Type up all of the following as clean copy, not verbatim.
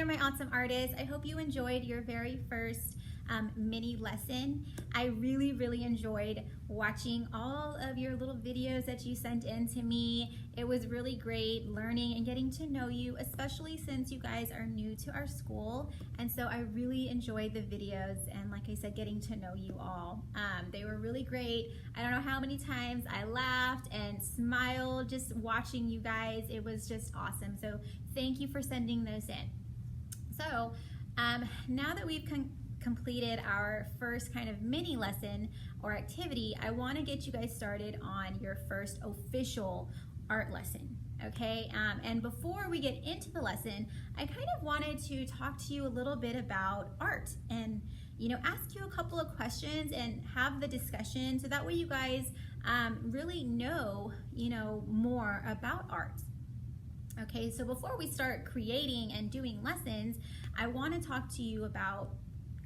there, my awesome artists. I hope you enjoyed your very first mini lesson. I really enjoyed watching all of your little videos that you sent in to me. It was really great learning and getting to know you, especially since you guys are new to our school. And so I really enjoyed the videos, and like I said, getting to know you all. They were really great. I don't know how many times I laughed and smiled just watching you guys. It was just awesome. So thank you for sending those in. So now that we've completed our first kind of mini lesson or activity, I want to get you guys started on your first official art lesson, okay? And before we get into the lesson, I kind of wanted to talk to you a little bit about art and, you know, ask you a couple of questions and have the discussion so that way you guys really know, you know, more about art. Okay, so before we start creating and doing lessons, I want to talk to you about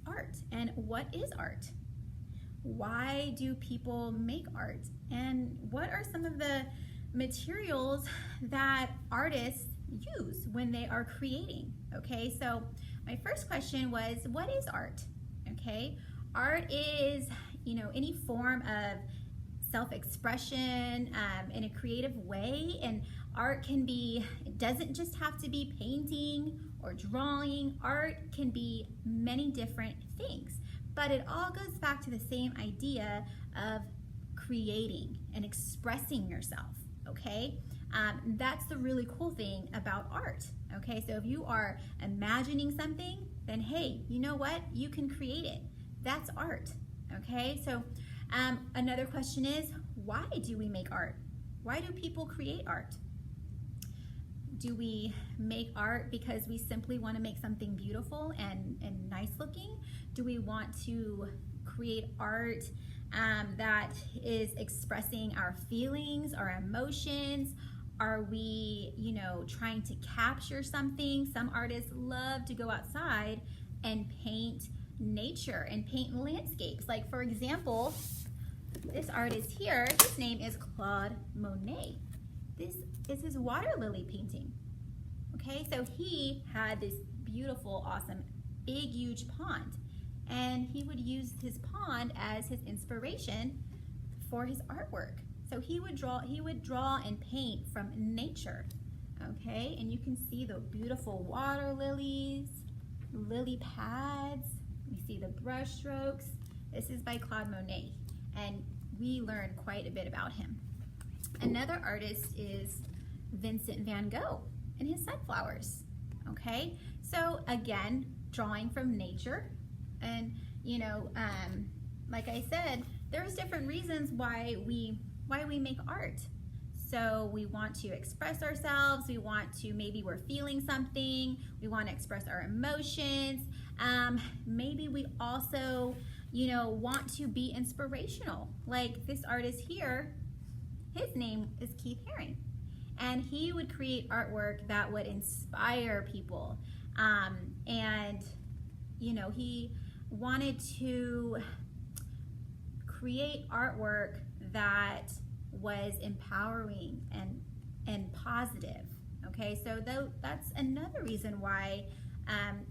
art and what is art? Why do people make art? And what are some of the materials that artists use when they are creating? Okay, so my first question was, what is art? Okay, art is, you know, any form of self-expression in a creative way, and art can be, it doesn't just have to be painting or drawing. Art can be many different things, but it all goes back to the same idea of creating and expressing yourself, okay? That's the really cool thing about art, okay? So if you are imagining something, then hey, you know what? You can create it. That's art, okay? So another question is, why do we make art? Why do people create art? Do we make art because we simply want to make something beautiful and nice looking? Do we want to create art that is expressing our feelings, our emotions? Are we, you know, trying to capture something? Some artists love to go outside and paint nature and paint landscapes. Like, for example, this artist here, his name is Claude Monet. This is his water lily painting. Okay, so he had this beautiful, awesome, big, huge pond, and he would use his pond as his inspiration for his artwork. So he would draw and paint from nature. Okay, and you can see the beautiful water lilies, lily pads. You see the brush strokes. This is by Claude Monet, and we learned quite a bit about him. Another artist is Vincent van Gogh and his sunflowers, okay? So again, drawing from nature, and you know, like I said, there's different reasons why we make art. So we want to express ourselves, we want to, maybe we're feeling something, we want to express our emotions, maybe we also, you know, want to be inspirational. Like this artist here, his name is Keith Haring, and he would create artwork that would inspire people. And, you know, he wanted to create artwork that was empowering and positive. Okay, so that's another reason why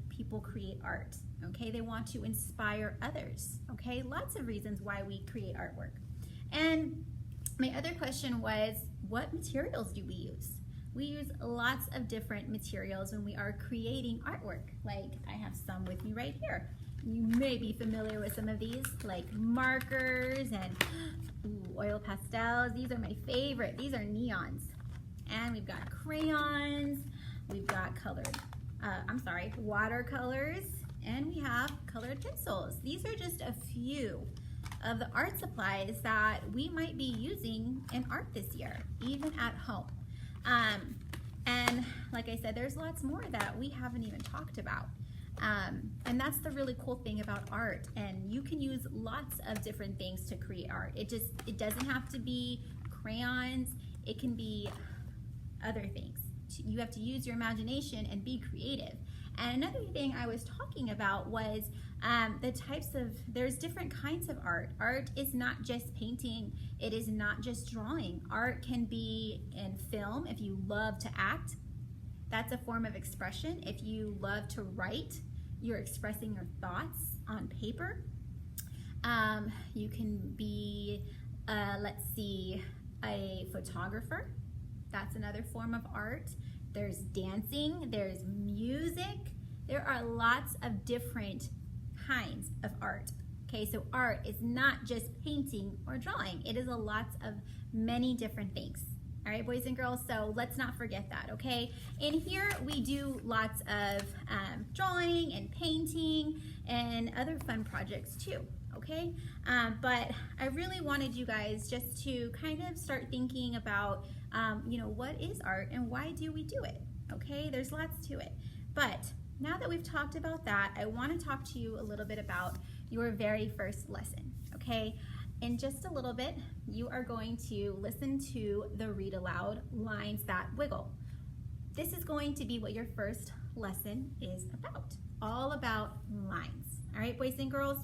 people create art. Okay, they want to inspire others. Okay, lots of reasons why we create artwork. And my other question was, what materials do we use? We use lots of different materials when we are creating artwork. Like I have some with me right here. You may be familiar with some of these, like markers and oil pastels. These are my favorite. These are neons. And we've got crayons, we've got watercolors, and we have colored pencils. These are just a few of the art supplies that we might be using in art this year, even at home. And like I said, there's lots more that we haven't even talked about. And that's the really cool thing about art. And you can use lots of different things to create art. It doesn't have to be crayons. It can be other things. You have to use your imagination and be creative. And another thing I was talking about was there's different kinds of art. Art is not just painting, it is not just drawing. Art can be in film, if you love to act, That's a form of expression. If you love to write, you're expressing your thoughts on paper. You can be, let's see, a photographer. That's another form of art. There's dancing, there's music. There are lots of different kinds of art. Okay, so art is not just painting or drawing. It is a lots of many different things. All right, boys and girls, so let's not forget that, okay? And here we do lots of drawing and painting and other fun projects too, okay? But I really wanted you guys just to kind of start thinking about, you know, what is art and why do we do it, okay? There's lots to it. But now that we've talked about that, I want to talk to you a little bit about your very first lesson, okay? In just a little bit, you are going to listen to the read aloud lines that wiggle. This is going to be what your first lesson is about, all about lines. All right, boys and girls?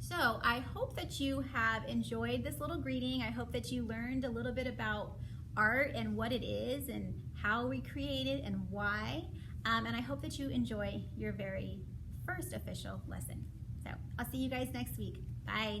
So I hope that you have enjoyed this little greeting. I hope that you learned a little bit about art and what it is and how we create it and why. And I hope that you enjoy your very first official lesson. So I'll see you guys next week. Bye.